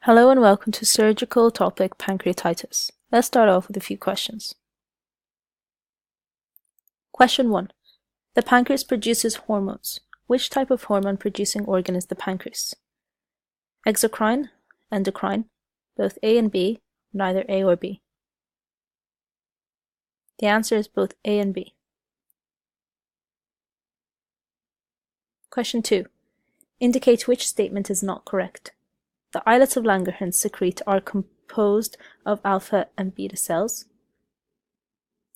Hello and welcome to surgical topic pancreatitis. Let's start off with a few questions. Question 1. The pancreas produces hormones. Which type of hormone producing organ is the pancreas? Exocrine, endocrine, both A and B, neither A or B. The answer is both A and B. Question 2. Indicate which statement is not correct. The islets of Langerhans secrete are composed of alpha and beta cells.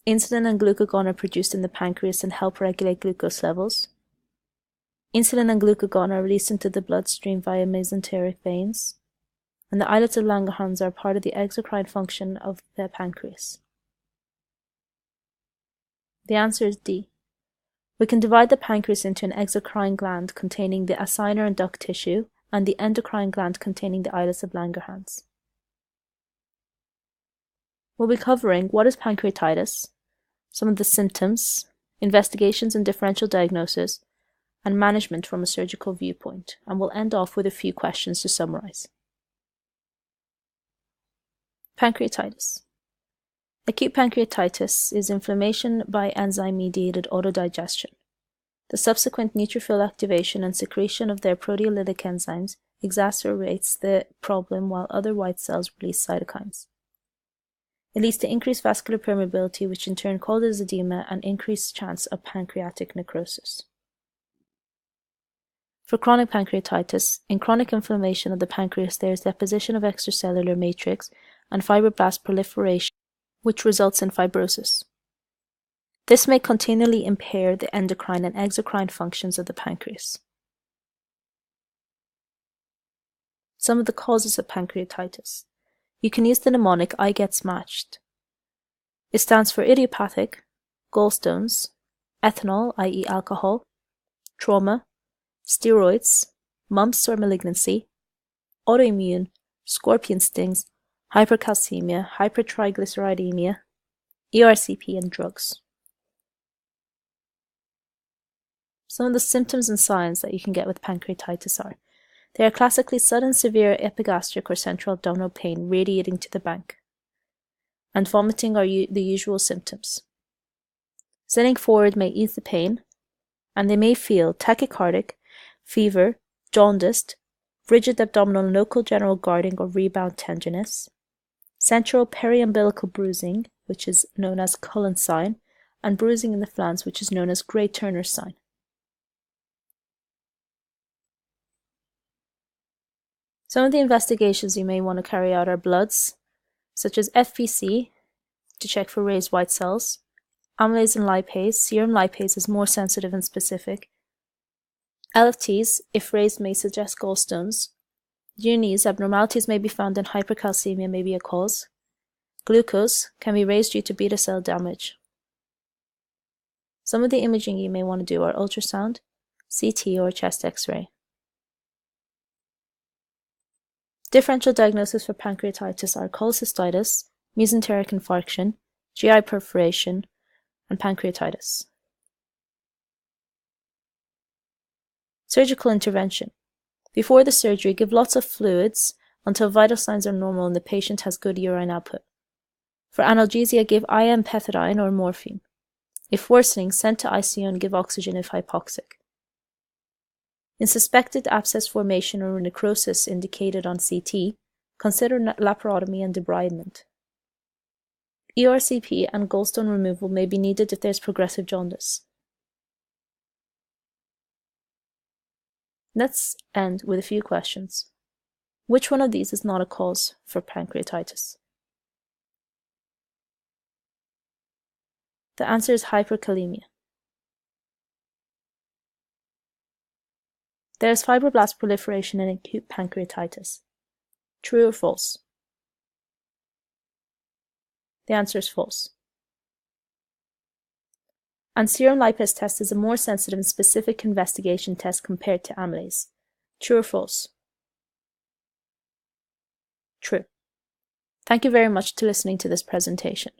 Insulin and glucagon are produced in the pancreas and help regulate glucose levels. Insulin and glucagon are released into the bloodstream via mesenteric veins. And the islets of Langerhans are part of the exocrine function of the pancreas. The answer is D. We can divide the pancreas into an exocrine gland containing the acinar and duct tissue and the endocrine gland containing the islets of Langerhans. We'll be covering what is pancreatitis, some of the symptoms, investigations and differential diagnosis, and management from a surgical viewpoint, and we'll end off with a few questions to summarize. Pancreatitis. Acute pancreatitis is inflammation by enzyme-mediated autodigestion. The subsequent neutrophil activation and secretion of their proteolytic enzymes exacerbates the problem while other white cells release cytokines. It leads to increased vascular permeability, which in turn causes edema and increased chance of pancreatic necrosis. For chronic pancreatitis, in chronic inflammation of the pancreas there is deposition of extracellular matrix and fibroblast proliferation, which results in fibrosis. This may continually impair the endocrine and exocrine functions of the pancreas. Some of the causes of pancreatitis. You can use the mnemonic I get smashed. It stands for idiopathic, gallstones, ethanol, i.e. alcohol, trauma, steroids, mumps or malignancy, autoimmune, scorpion stings, hypercalcemia, hypertriglyceridemia, ERCP, and drugs. Some of the symptoms and signs that you can get with pancreatitis are: they are classically sudden severe epigastric or central abdominal pain radiating to the bank, and vomiting are the usual symptoms. Sitting forward may ease the pain, and they may feel tachycardic, fever, jaundiced, rigid abdominal local general guarding or rebound tenderness, central periumbilical bruising, which is known as Cullen's sign, and bruising in the flanks, which is known as Gray-Turner's sign. Some of the investigations you may want to carry out are bloods, such as FVC, to check for raised white cells, amylase and lipase. Serum lipase is more sensitive and specific. LFTs, if raised, may suggest gallstones. Unis, abnormalities may be found in hypercalcemia, may be a cause. Glucose can be raised due to beta cell damage. Some of the imaging you may want to do are ultrasound, CT, or chest X-ray. Differential diagnoses for pancreatitis are cholecystitis, mesenteric infarction, GI perforation, and pancreatitis. Surgical intervention. Before the surgery, give lots of fluids until vital signs are normal and the patient has good urine output. For analgesia, give IM pethidine or morphine. If worsening, send to ICU and give oxygen if hypoxic. In suspected abscess formation or necrosis indicated on CT, consider laparotomy and debridement. ERCP and gallstone removal may be needed if there is progressive jaundice. Let's end with a few questions. Which one of these is not a cause for pancreatitis? The answer is hyperkalemia. There is fibroblast proliferation in acute pancreatitis. True or false? The answer is false. And serum lipase test is a more sensitive and specific investigation test compared to amylase. True or false? True. Thank you very much for listening to this presentation.